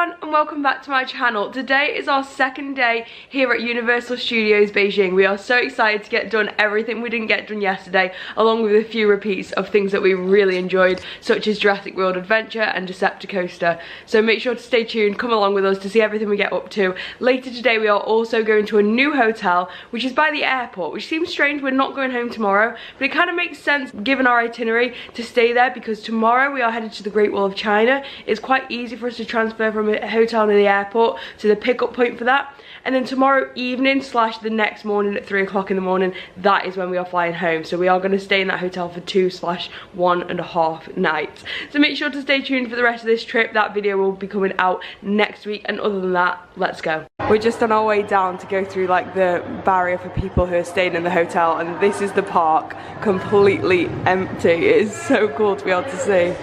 everyone and welcome back to my channel. Today is our second day here at Universal Studios Beijing. We are so excited to get done everything we didn't get done yesterday, along with a few repeats of things that we really enjoyed, such as Jurassic World Adventure and Decepticoaster. So make sure to stay tuned, come along with us to see everything we get up to. Later today we are also going to a new hotel, which is by the airport, which seems strange. We're not going home tomorrow, but it kind of makes sense given our itinerary to stay there, because tomorrow we are headed to the Great Wall of China. It's quite easy for us to transfer from a hotel near the airport to the pickup point for that, and then tomorrow evening / the next morning at 3 o'clock in the morning, that is when we are flying home. So we are going to stay in that hotel for 2/1.5 nights. So make sure to stay tuned for the rest of this trip. That video will be coming out next week, and other than that, let's go. We're just on our way down to go through like the barrier for people who are staying in the hotel, and this is the park, completely empty. It is so cool to be able to see.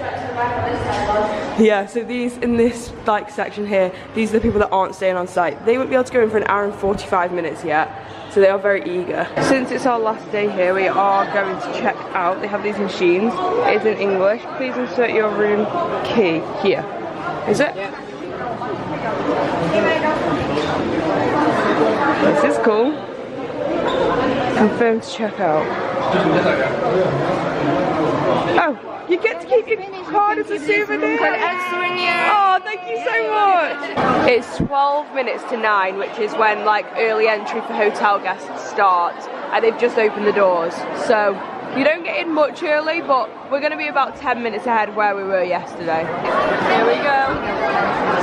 Yeah, so these in this like section here, these are the people that aren't staying on site. They won't be able to go in for an hour and 45 minutes yet, so they are very eager. Since it's our last day here, we are going to check out. They have these machines. It's in English. Please insert your room key here. Is it? Yeah. This is cool. Confirm to check out. Oh, you get to keep your card as a souvenir. Oh, thank you so much. It's 12 minutes to 9, which is when like early entry for hotel guests starts, and they've just opened the doors. So you don't get in much early, but we're going to be about 10 minutes ahead where we were yesterday. Here we go.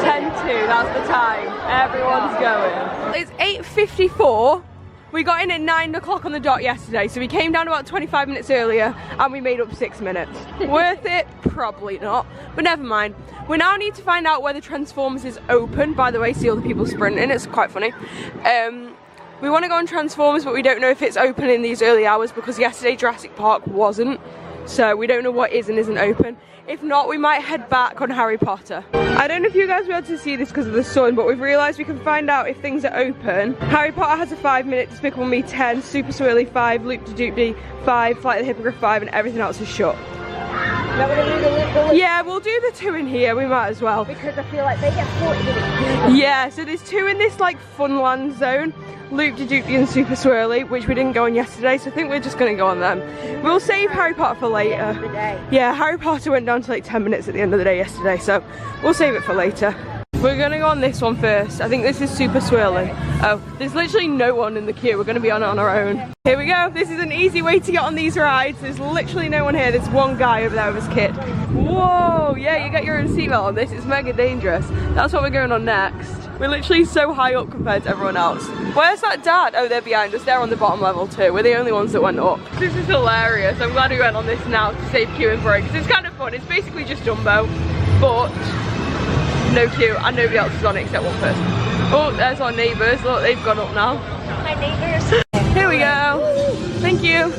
10:02, that's the time. Everyone's going. It's 8:54. We got in at 9 o'clock on the dot yesterday, so we came down about 25 minutes earlier and we made up 6 minutes. Worth it? Probably not, but never mind. We now need to find out whether Transformers is open. By the way, see all the people sprinting, it's quite funny. We want to go on Transformers, but we don't know if it's open in these early hours because yesterday Jurassic Park wasn't. So we don't know what is and isn't open. If not, we might head back on Harry Potter. I don't know if you guys will be able to see this because of the sun, but we've realised we can find out if things are open. Harry Potter has a 5-minute, Despicable Me 10, Super Swirly 5, Loop de Doop 5, Flight of the Hippogriff 5, and everything else is shut. Yeah, we'll do the 2 in here, we might as well. Because I feel like they get 40 minutes. Yeah, so there's 2 in this like Funland zone. Loop de Doop and Super Swirly, which we didn't go on yesterday, so I think we're just going to go on them. We'll save Harry Potter for later. Yeah, Harry Potter went down to like 10 minutes at the end of the day yesterday, so we'll save it for later. We're going to go on this one first. I think this is Super Swirly. Oh, there's literally no one in the queue. We're going to be on it on our own. Here we go. This is an easy way to get on these rides. There's literally no one here. There's one guy over there with his kid. Whoa, yeah, you get your own seatbelt on this. It's mega dangerous. That's what we're going on next. We're literally so high up compared to everyone else. Where's that dad? Oh, they're behind us. They're on the bottom level too. We're the only ones that went up. This is hilarious. I'm glad we went on this now to save queuing for it, because it's kind of fun. It's basically just Dumbo, but no queue, and nobody else is on it except one person. Oh, there's our neighbours. Look, they've gone up now. Hi, neighbours. Here we go. Thank you.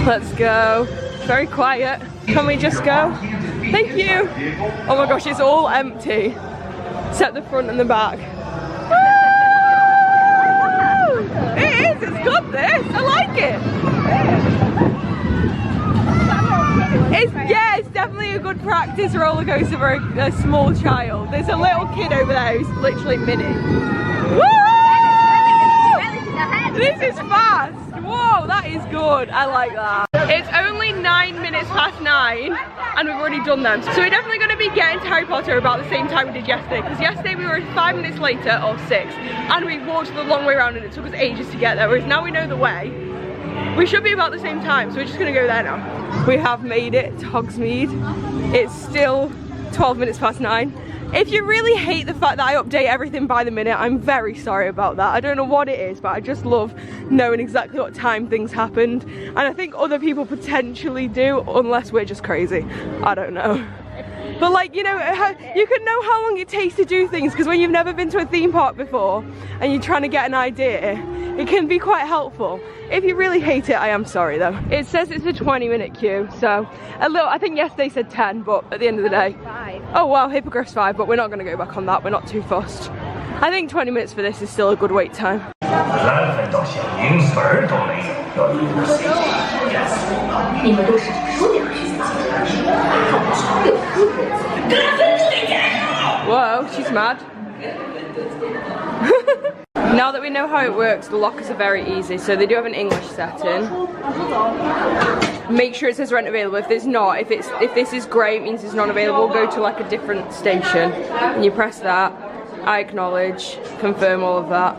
Let's go. Very quiet. Can we just go? Thank you. Oh my gosh, it's all empty. Except the front and the back. Woo! It is, it's good this. I like it. Yeah, it's definitely a good practice roller coaster for a small child. There's a little kid over there who's literally mini. Woo! This is fast. Whoa, that is good. I like that. It's only 9 minutes past 9 and we've already done them. So we're definitely going to be getting to Harry Potter about the same time we did yesterday, because yesterday we were 5 minutes later, or 6, and we walked the long way around and it took us ages to get there, whereas now we know the way. We should be about the same time, so we're just going to go there now. We have made it to Hogsmeade. It's still 12 minutes past 9. If you really hate the fact that I update everything by the minute, I'm very sorry about that. I don't know what it is, but I just love knowing exactly what time things happened. And I think other people potentially do, unless we're just crazy. I don't know. But like, you know, you can know how long it takes to do things, because when you've never been to a theme park before and you're trying to get an idea, it can be quite helpful. If you really hate it, I am sorry though. It says it's a 20-minute queue, so a little, I think yesterday said 10, but at the end of the day. 5. Oh wow, Hippogriff's 5, but we're not going to go back on that. We're not too fussed. I think 20 minutes for this is still a good wait time. Whoa, she's mad. Now that we know how it works, the lockers are very easy. So they do have an English setting. Make sure it says rent available. If there's not, if this is grey, it means it's not available. Go to like a different station and you press that. I acknowledge, confirm all of that.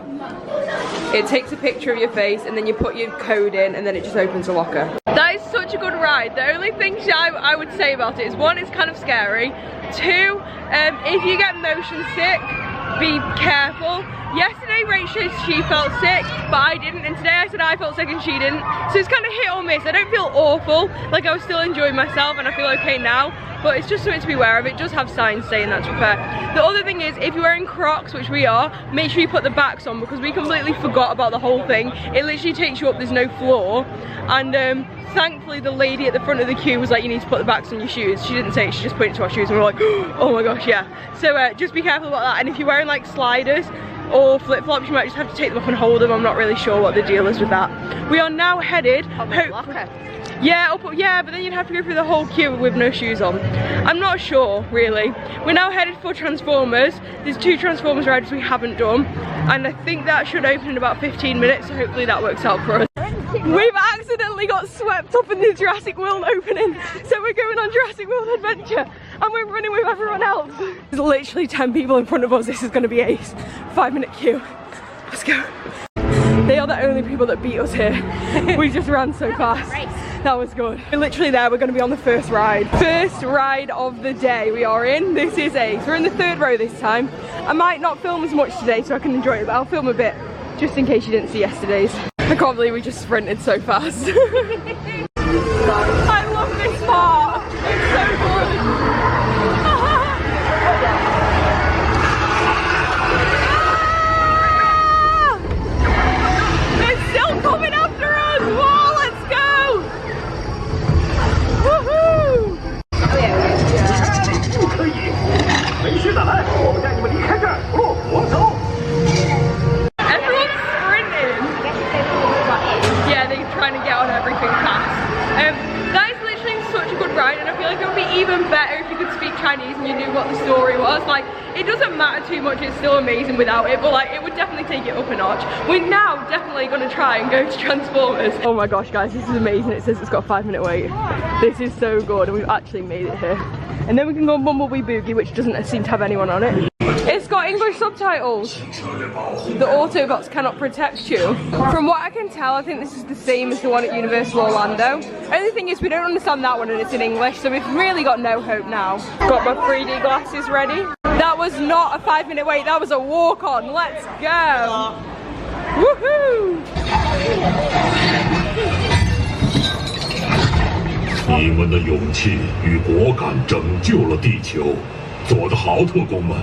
It takes a picture of your face and then you put your code in and then it just opens a locker. That is such a good ride. The only things I would say about it is, one, it's kind of scary. Two, if you get motion sick, be careful. Yesterday Rachel, she felt sick, but I didn't, and today I said I felt sick and she didn't. So it's kind of hit or miss. I don't feel awful, like I was still enjoying myself and I feel okay now, but it's just something to be aware of. It does have signs saying that, to be fair. The other thing is, if you're wearing Crocs, which we are, make sure you put the backs on, because we completely forgot about the whole thing. It literally takes you up, there's no floor, and thankfully the lady at the front of the queue was like, you need to put the backs on your shoes. She didn't say it, she just pointed to our shoes and we were like, oh my gosh, yeah. So just be careful about that, and if you're wearing like sliders or flip-flops, you might just have to take them up and hold them. I'm not really sure what the deal is with that. We are now headed, yeah, but then you'd have to go through the whole queue with no shoes on. I'm not sure, really. We're now headed for Transformers. There's 2 Transformers rides we haven't done, and I think that should open in about 15 minutes, so hopefully that works out for us. We've accidentally got swept up in the Jurassic World opening, so we're going on Jurassic World Adventure, and we're running with everyone else. There's literally 10 people in front of us. This is going to be a 5-minute queue. Let's go. They are the only people that beat us here. We just ran so fast. That was good. We're literally there. We're going to be on the first ride. First ride of the day we are in. This is so we're in the 3rd row this time. I might not film as much today so I can enjoy it, but I'll film a bit just in case you didn't see yesterday's. I can't believe we just sprinted so fast. I love this part. It's so good. They're still coming after us. Whoa, let's go. Woohoo. Everyone's sprinting. Yeah, they're trying to get on everything fast. That is literally such a good ride, and I feel like it would be even better if you could speak Chinese and you knew what the story was. Like, it doesn't matter too much, it's still amazing without it, but like, it would definitely take it up a notch. We're now definitely gonna try and go to Transformers. Oh my gosh, guys, this is amazing. It says it's got a 5-minute wait. This is so good, and we've actually made it here. And then we can go on Bumblebee Boogie, which doesn't seem to have anyone on it. It's got English subtitles. The Autobots cannot protect you. From what I can tell, I think this is the same as the one at Universal Orlando. Only thing is, we don't understand that one and it's in English, so we've really got no hope now. Got my 3D glasses ready. That was not a 5-minute wait, that was a walk-on. Let's go. Woohoo! 你们的勇气与果敢拯救了地球，做得好，特工们！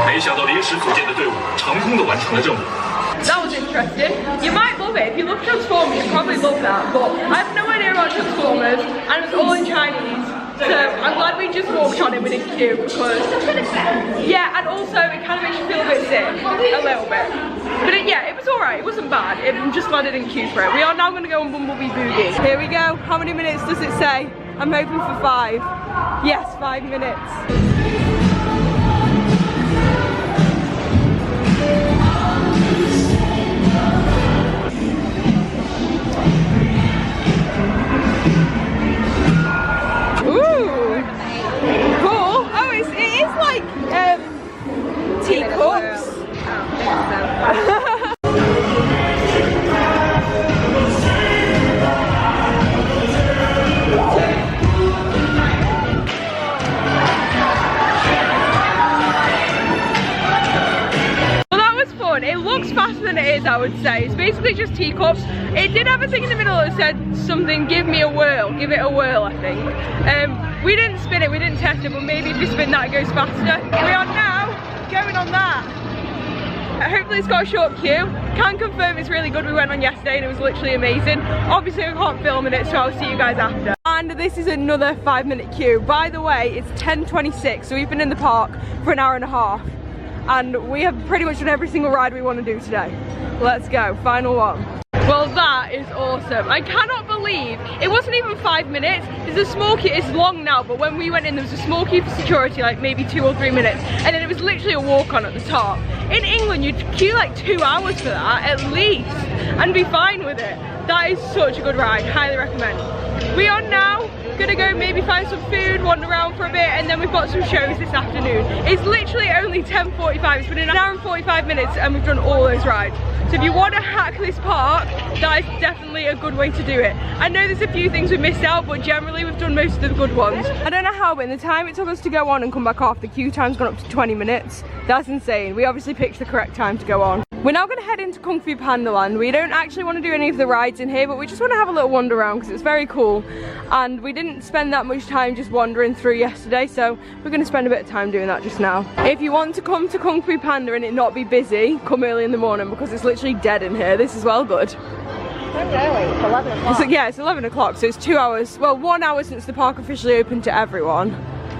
没想到临时组建的队伍成功地完成了任务。 That was interesting. You might love it. If you love Transformers, you probably love that. But I have no idea about Transformers, and it's all in Chinese. So I'm glad we just walked on it with a queue, because yeah, and also it kind of makes you feel a bit sick, a little bit. But yeah, it was alright. It wasn't bad. I'm just glad I didn't queue for it. We are now going to go on Bumblebee Boogie. Here we go. How many minutes does it say? I'm hoping for 5. Yes, 5 minutes. Teacups. Well, that was fun. It looks faster than it is, I would say. It's basically just teacups. It did have a thing in the middle that said something, give me a whirl, give it a whirl, I think. We didn't spin it, we didn't test it, but maybe if you spin that it goes faster. We are now going on that. Hopefully it's got a short queue. Can confirm it's really good. We went on yesterday and it was literally amazing. Obviously I can't film in it, so I'll see you guys after. And this is another 5-minute queue. By the way, it's 10:26, so we've been in the park for an hour and a half. And we have pretty much done every single ride we want to do today. Let's go, final one. Well, that is awesome. I cannot believe it wasn't even 5 minutes. There's a small queue. It's long now, but when we went in, there was a small queue for security, like maybe 2 or 3 minutes, and then it was literally a walk-on at the top. In England, you'd queue like 2 hours for that at least, and be fine with it. That is such a good ride. Highly recommend. We are now gonna go maybe find some food, wander around for a bit, and then we've got some shows this afternoon. It's literally only 10:45. It's been an hour and 45 minutes, and we've done all those rides. So if you want to hack this park, that is definitely a good way to do it. I know there's a few things we missed out, but generally we've done most of the good ones. I don't know how, but in the time it took us to go on and come back off, the queue time's gone up to 20 minutes. That's insane. We obviously picked the correct time to go on. We're now going to head into Kung Fu Panda Land. We don't actually want to do any of the rides in here, but we just want to have a little wander around because it's very cool. And we didn't spend that much time just wandering through yesterday, so we're going to spend a bit of time doing that just now. If you want to come to Kung Fu Panda and it not be busy, come early in the morning because it's literally dead in here. This is well good. Very early. It's 11 o'clock. Yeah, it's 11 o'clock, so it's 2 hours. Well, 1 hour since the park officially opened to everyone.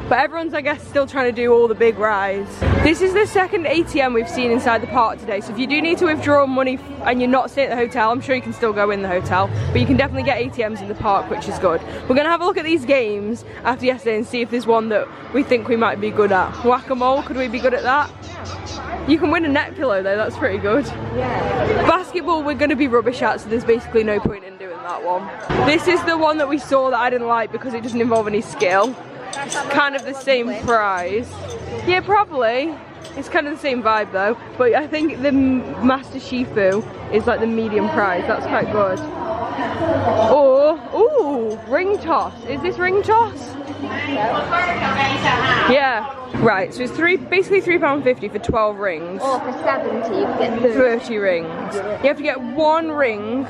But everyone's, I guess, still trying to do all the big rides. This is the second ATM we've seen inside the park today, so if you do need to withdraw money and you're not staying at the hotel, I'm sure you can still go in the hotel, but you can definitely get ATMs in the park, which is good. We're gonna have a look at these games after yesterday and see if there's one that we think we might be good at. Whack-a-mole, could we be good at that? You can win a neck pillow though, that's pretty good. Yeah. Basketball we're gonna be rubbish at, so there's basically no point in doing that one. This is the one that we saw that I didn't like because it doesn't involve any skill. It's kind of the same price. Yeah, probably. It's kind of the same vibe though. But I think the Master Shifu is like the medium price. That's quite good. Or, ooh, ring toss. Is this ring toss? Yeah. Right, so it's basically £3.50 for 12 rings. Or for 70, you get 30 rings. You have to get 1 ring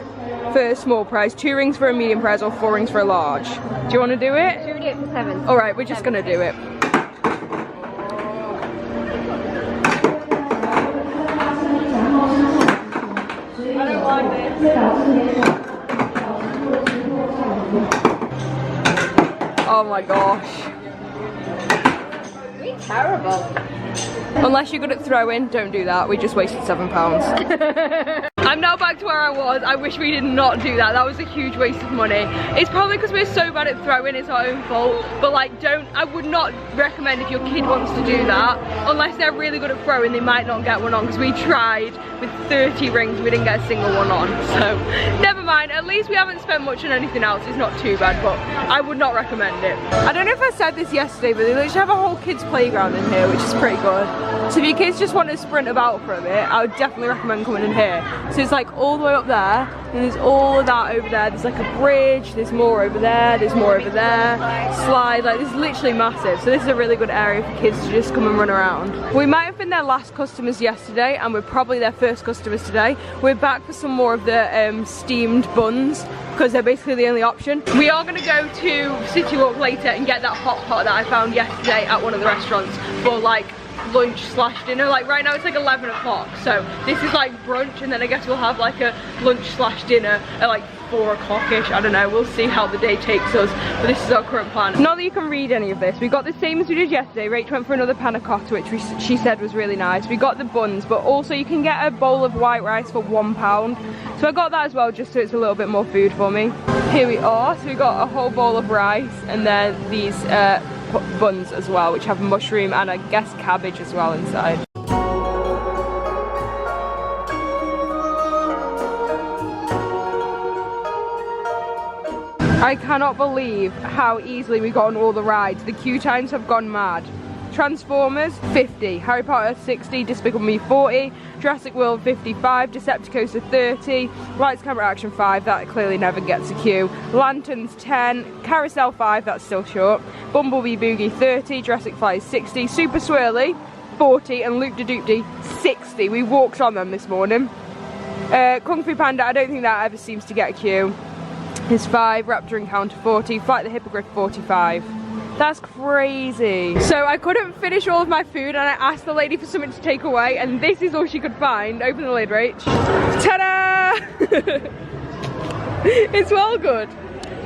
for a small prize, 2 rings for a medium prize, or 4 rings for a large. Do you want to do it? Should we do it for 7? Alright, we're just going to do it. I don't like this. Oh my gosh. We're terrible. Unless you're good at throwing, don't do that. We just wasted £7. I'm now back to where I was. I wish we did not do that. That was a huge waste of money. It's probably because we're so bad at throwing, it's our own fault. But like, I would not recommend if your kid wants to do that. Unless they're really good at throwing, they might not get one on. Because we tried with 30 rings, we didn't get a single one on. So, never mind. At least we haven't spent much on anything else. It's not too bad, but I would not recommend it. I don't know if I said this yesterday, but they literally have a whole kids playground in here, which is pretty good. So if your kids just want to sprint about for a bit, I would definitely recommend coming in here. So it's like all the way up there, and there's all of that over there. There's like a bridge, there's more over there, there's more over there, slide, like this is literally massive. So this is a really good area for kids to just come and run around. We might have been their last customers yesterday, and we're probably their first customers today. We're back for some more of the steamed buns, because they're basically the only option. We are going to go to CityWalk later and get that hot pot that I found yesterday at one of the restaurants for like lunch / dinner. Like right now it's like 11 o'clock, so this is like brunch, and then I guess we'll have like a lunch / dinner at like 4 o'clock-ish. I don't know, we'll see how the day takes us, but this is our current plan. Not that you can read any of this, we got the same as we did yesterday. Rach went for another panna cotta, which she said was really nice. We got the buns, but also you can get a bowl of white rice for £1, so I got that as well, just so it's a little bit more food for me. Here we are, so we got a whole bowl of rice, and then these buns as well, which have mushroom and I guess cabbage as well inside. I cannot believe how easily we got on all the rides. The queue times have gone mad. Transformers 50, Harry Potter 60, Despicable Me 40, Jurassic World 55, Decepticoaster 30, Lights Camera Action 5, that clearly never gets a queue, Lanterns 10, Carousel 5, that's still short, Bumblebee Boogie 30, Jurassic Flies 60, Super Swirly 40, and Loop de Doop 60. We walked on them this morning. Kung Fu Panda, I don't think that ever seems to get a queue. It's 5, Raptor Encounter 40, Flight the Hippogriff 45. That's crazy. So I couldn't finish all of my food, and I asked the lady for something to take away, and this is all she could find. Open the lid, Rach. Ta-da! It's well good.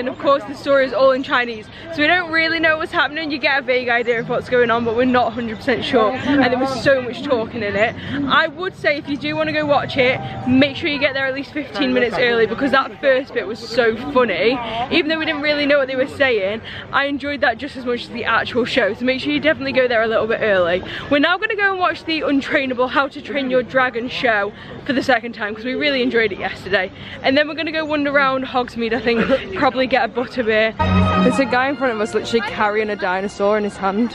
and of course the story is all in Chinese, so we don't really know what's happening. You get a vague idea of what's going on, but we're not 100% sure, and there was so much talking in it. I would say if you do want to go watch it, make sure you get there at least 15 minutes early, because that first bit was so funny. Even though we didn't really know what they were saying, I enjoyed that just as much as the actual show, so make sure you definitely go there a little bit early. We're now going to go and watch the Untrainable How to Train Your Dragon show for the second time, because we really enjoyed it yesterday, and then we're going to go wander around Hogsmeade, I think, probably get a butterbeer. There's a guy in front of us literally carrying a dinosaur in his hand.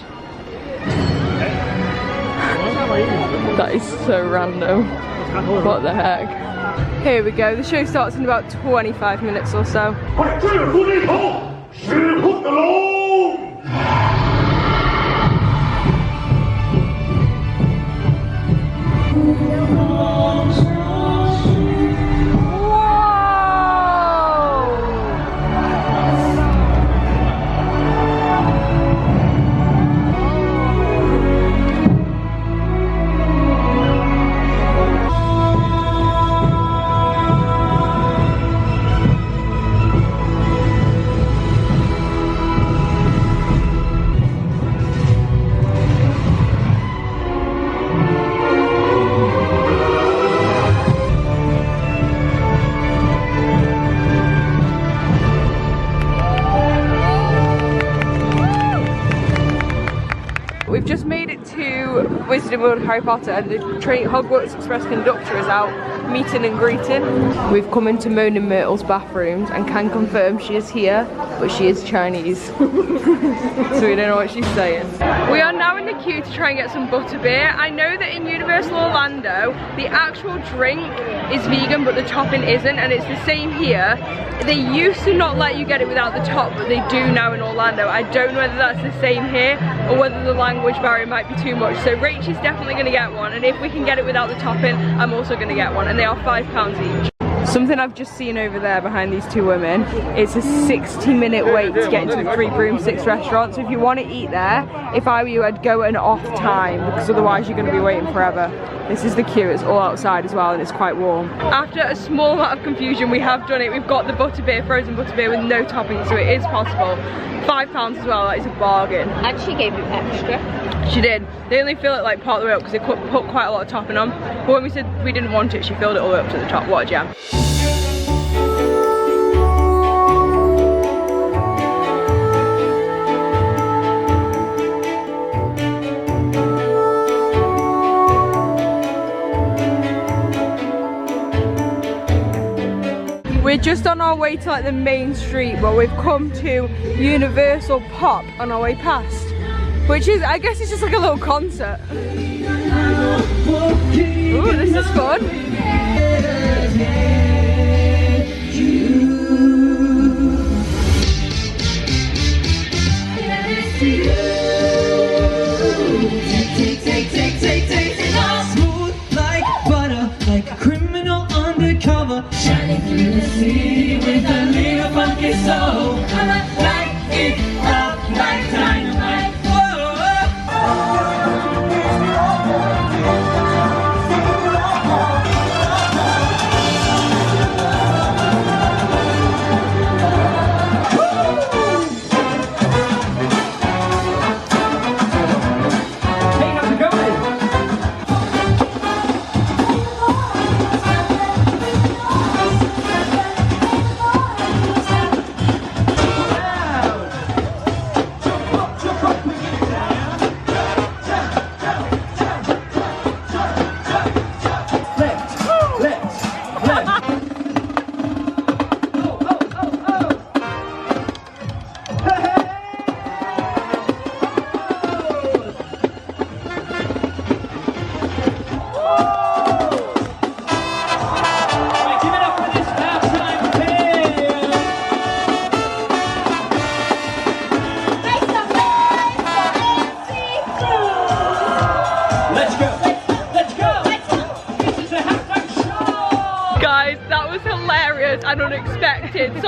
That is so random. What the heck? Here we go, the show starts in about 25 minutes or so. We've just made it to Wizarding World of Harry Potter, and the Hogwarts Express conductor is out meeting and greeting. We've come into Moaning Myrtle's bathrooms and can confirm she is here, but she is Chinese. So we don't know what she's saying. We are now in the queue to try and get some butterbeer. I know that in Universal Orlando, the actual drink is vegan, but the topping isn't, and it's the same here. They used to not let you get it without the top, but they do now in Orlando. I don't know whether that's the same here, or whether the language barrier might be too much. So Rachel's definitely going to get one, and if we can get it without the topping, I'm also going to get one, and they are £5 each. Something I've just seen over there behind these two women, it's a 60-minute wait to get into the Three Broomsticks restaurant. So if you want to eat there, if I were you, I'd go at an off time, because otherwise you're going to be waiting forever. This is the queue, it's all outside as well, and it's quite warm. After a small amount of confusion, we have done it. We've got the butterbeer, frozen butterbeer with no topping, so it is possible. £5 as well, that is a bargain. And she gave you extra. She did. They only fill it like part of the way up because they put quite a lot of topping on. But when we said we didn't want it, she filled it all the way up to the top. What a gem. We're just on our way to like the main street, but we've come to Universal Pop on our way past, which is, I guess it's just like a little concert. Ooh, this is fun. Shining through the sea with a little funky soul. I'ma light it up like dynamite.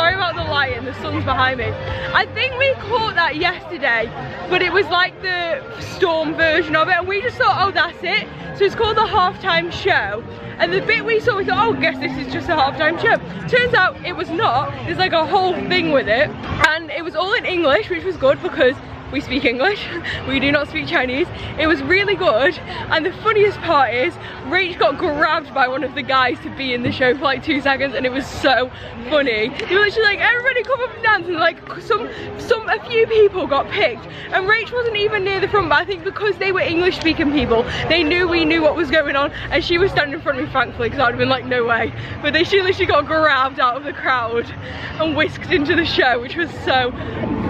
Sorry about the light and the sun's behind me. I think we caught that yesterday, but it was like the storm version of it, and we just thought, oh, that's it. So it's called the halftime show. And the bit we saw, we thought, oh, I guess this is just a halftime show. Turns out it was not. There's like a whole thing with it. And it was all in English, which was good because we speak English, we do not speak Chinese. It was really good, and the funniest part is Rach got grabbed by one of the guys to be in the show for like 2 seconds, and it was so funny. They were literally like, everybody come up and dance, and like a few people got picked, and Rach wasn't even near the front, but I think because they were English speaking people, they knew we knew what was going on, and she was standing in front of me thankfully, because I would have been like, no way. But she literally got grabbed out of the crowd and whisked into the show, which was so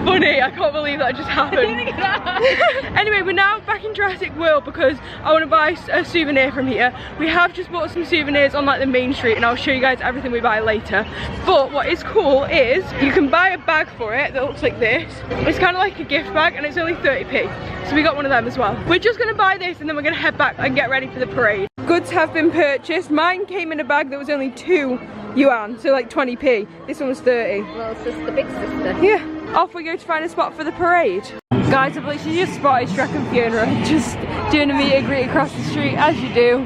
funny. I can't believe that just happened. Anyway, we're now back in Jurassic World because I want to buy a souvenir from here. We have just bought some souvenirs on like the main street, and I'll show you guys everything we buy later. But what is cool is you can buy a bag for it that looks like this. It's kind of like a gift bag, and it's only 30p. So we got one of them as well. We're just going to buy this, and then we're going to head back and get ready for the parade. Goods have been purchased. Mine came in a bag that was only 2 yuan, so like 20p. This one was 30. Little sister, big sister. Yeah. Off we go to find a spot for the parade. Guys, I've literally just spotted Shrek and Fiona just doing a meet and greet across the street, as you do.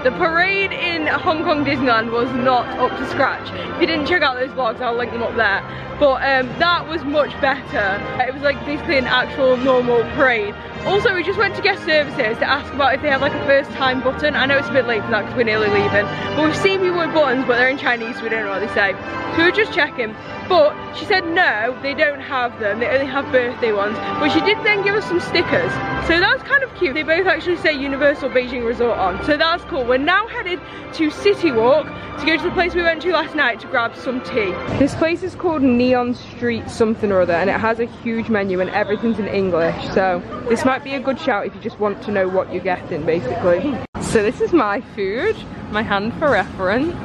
The parade in Hong Kong Disneyland was not up to scratch. If you didn't check out those vlogs, I'll link them up there. But that was much better. It was like basically an actual normal parade. Also, we just went to guest services to ask about if they have like a first time button. I know it's a bit late for that because we're nearly leaving. But we've seen people with buttons, but they're in Chinese, so we don't know what they say. So we were just checking. But she said no, they don't have them. They only have birthday ones. But she did then give us some stickers. So that's kind of cute. They both actually say Universal Beijing Resort on. So that's cool. We're now headed to CityWalk to go to the place we went to last night to grab some tea. This place is called Neon Street something or other, and it has a huge menu and everything's in English. So this might be a good shout if you just want to know what you're getting, basically. So this is my food, my hand for reference.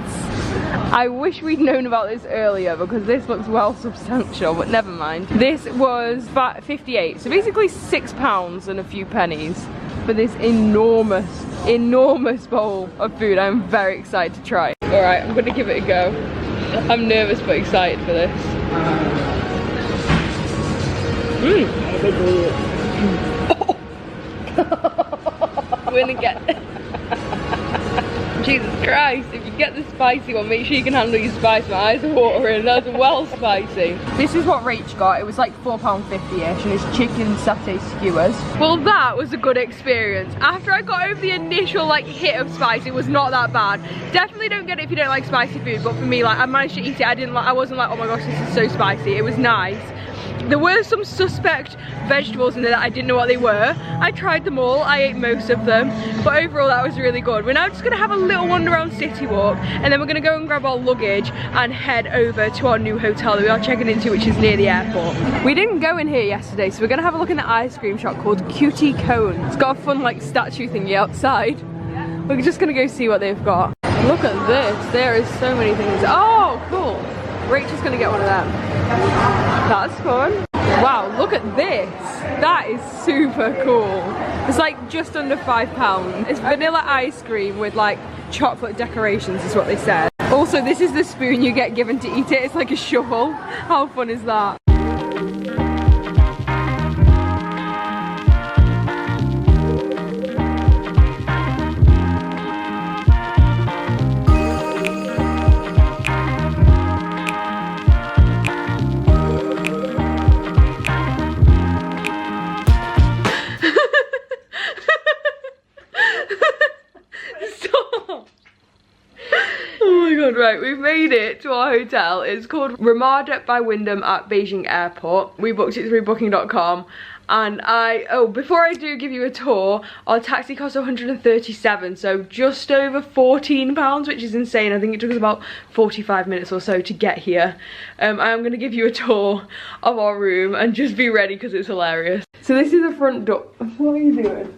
I wish we'd known about this earlier because this looks well substantial, but never mind. This was 58, so basically £6 and a few pennies for this enormous bowl of food. I'm very excited to try. All right, I'm gonna give it a go. I'm nervous but excited for this. We're gonna get Jesus Christ, if you get the spicy one, make sure you can handle your spice. My eyes are watering, that's well spicy. This is what Rach got. It was like £4.50ish, and it's chicken satay skewers. Well, that was a good experience. After I got over the initial like hit of spice, it was not that bad. Definitely don't get it if you don't like spicy food, but for me, like, I managed to eat it. I wasn't like, oh my gosh, this is so spicy. It was nice. There were some suspect vegetables in there that I didn't know what they were. I tried them all, I ate most of them, but overall that was really good. We're now just gonna have a little wander around CityWalk, and then we're gonna go and grab our luggage and head over to our new hotel that we are checking into, which is near the airport. We didn't go in here yesterday, so we're gonna have a look in the ice cream shop called Cutie Cone. It's got a fun like statue thingy outside. We're just gonna go see what they've got. Look at this, there is so many things. Oh, cool. Rachel's gonna get one of them. That's fun. Wow, look at this. That is super cool. It's like just under £5. It's vanilla ice cream with like chocolate decorations is what they said. Also, this is the spoon you get given to eat it. It's like a shovel. How fun is that? Right, we've made it to our hotel. It's called Ramada by Wyndham at Beijing Airport. We booked it through booking.com, and before I do give you a tour, our taxi cost 137, so just over £14, which is insane. I think it took us about 45 minutes or so to get here. I am going to give you a tour of our room, and just be ready because it's hilarious. So this is the front door. What are you doing?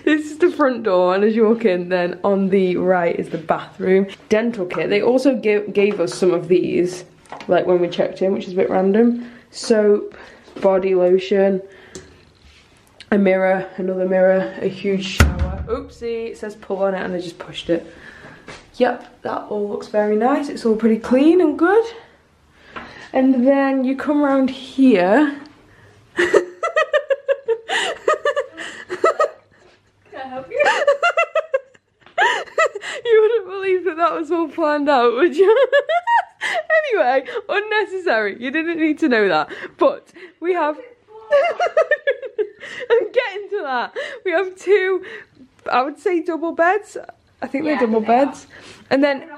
This is the front door, and as you walk in, then on the right is the bathroom. Dental kit. They also gave us some of these, like when we checked in, which is a bit random. Soap, body lotion, a mirror, another mirror, a huge shower. Oopsie, it says pull on it and I just pushed it. Yep, that all looks very nice. It's all pretty clean and good. And then you come around here. You wouldn't believe that was all planned out, would you? Anyway, unnecessary. You didn't need to know that. But we have... I'm getting to that. We have two, I would say double beds. I think they're double beds. And then...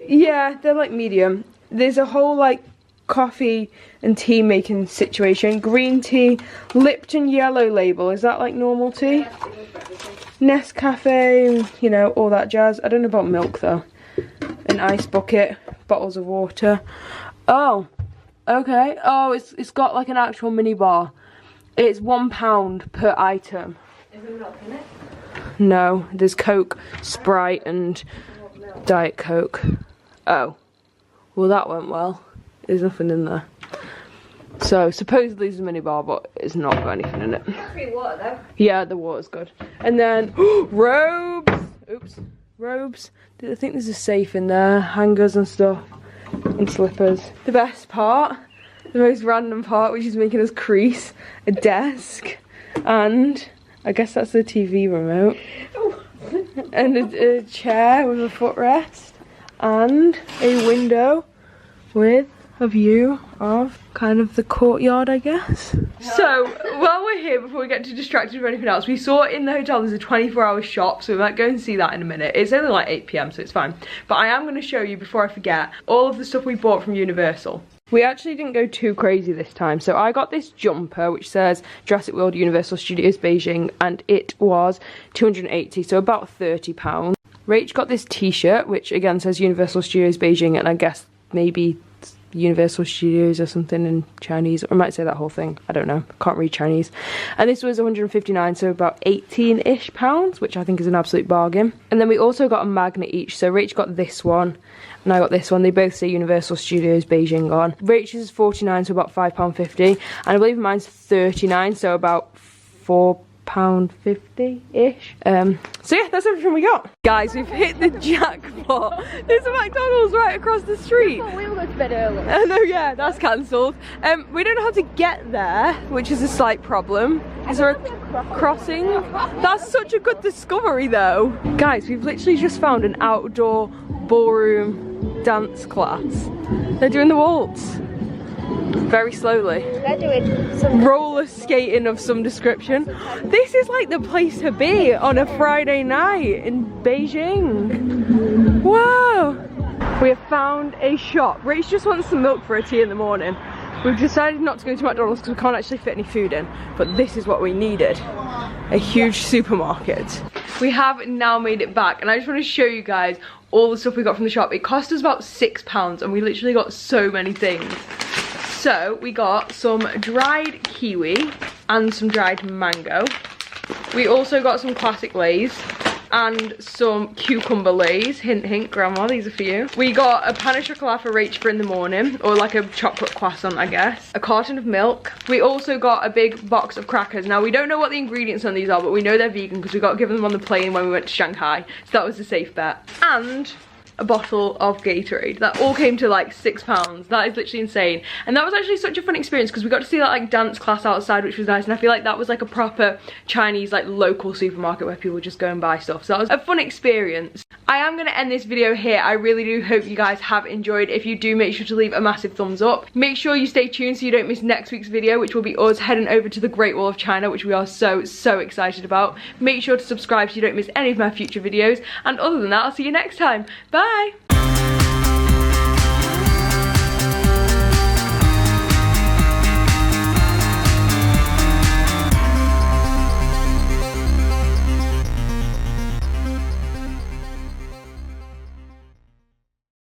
yeah, they're like medium. There's a whole like coffee and tea making situation. Green tea, Lipton yellow label. Is that like normal tea? Nescafe, you know, all that jazz. I don't know about milk though. An ice bucket, bottles of water. Oh, okay. Oh, it's got like an actual mini bar. It's £1 per item. Is there milk in it? No, there's Coke, Sprite and Diet Coke. Oh, well that went well. There's nothing in there. So supposedly there's a mini bar, but it's not got anything in it. Free water though. Yeah, the water's good. And then robes. Oops, robes. I think there's a safe in there, hangers and stuff, and slippers. The best part, the most random part, which is making us crease, a desk, and I guess that's the TV remote, and a chair with a footrest, and a window with a view of kind of the courtyard, I guess. So while we're here, before we get too distracted with anything else, we saw in the hotel there's a 24-hour shop, so we might go and see that in a minute. It's only like 8 PM, so it's fine. But I am going to show you, before I forget, all of the stuff we bought from Universal. We actually didn't go too crazy this time, so I got this jumper which says Jurassic World Universal Studios Beijing, and it was $280, so about £30. Rach got this t-shirt which again says Universal Studios Beijing, and I guess maybe Universal Studios or something in Chinese, or I might say that whole thing, I don't know, can't read Chinese. And this was 159, so about 18-ish pounds, which I think is an absolute bargain. And then we also got a magnet each, so Rach got this one and I got this one. They both say Universal Studios Beijing on. Rach's is 49, so about £5.50, and I believe mine's 39, so about £4.50-ish. So yeah, that's everything we got. Guys, we've hit the jackpot. There's a McDonald's right across the street. I thought we were going to bed early. Oh no, yeah, that's cancelled. We don't know how to get there, which is a slight problem. Is there a... crossing. That's such a good discovery though. Guys, we've literally just found an outdoor ballroom dance class. They're doing the waltz. Very slowly. They're doing some Roller skating of some description. This is like the place to be on a Friday night in Beijing. Wow. We have found a shop. Rach just wants some milk for her tea in the morning. We've decided not to go to McDonald's because we can't actually fit any food in, but this is what we needed. A huge supermarket. We have now made it back, and I just want to show you guys all the stuff we got from the shop. It cost us about £6 and we literally got so many things. So we got some dried kiwi and some dried mango. We also got some classic Lays and some cucumber Lays. Hint, hint, grandma, these are for you. We got a pan of chocolate for Rach for in the morning, or like a chocolate croissant, I guess. A carton of milk. We also got a big box of crackers. Now, we don't know what the ingredients on these are, but we know they're vegan because we got given them on the plane when we went to Shanghai. So that was a safe bet. And a bottle of Gatorade. That all came to like £6. That is literally insane. And that was actually such a fun experience because we got to see that like dance class outside, which was nice. And I feel like that was like a proper Chinese like local supermarket where people just go and buy stuff. So that was a fun experience. I am going to end this video here. I really do hope you guys have enjoyed. If you do, make sure to leave a massive thumbs up. Make sure you stay tuned so you don't miss next week's video, which will be us heading over to the Great Wall of China, which we are so excited about. Make sure to subscribe so you don't miss any of my future videos. And other than that, I'll see you next time. Bye!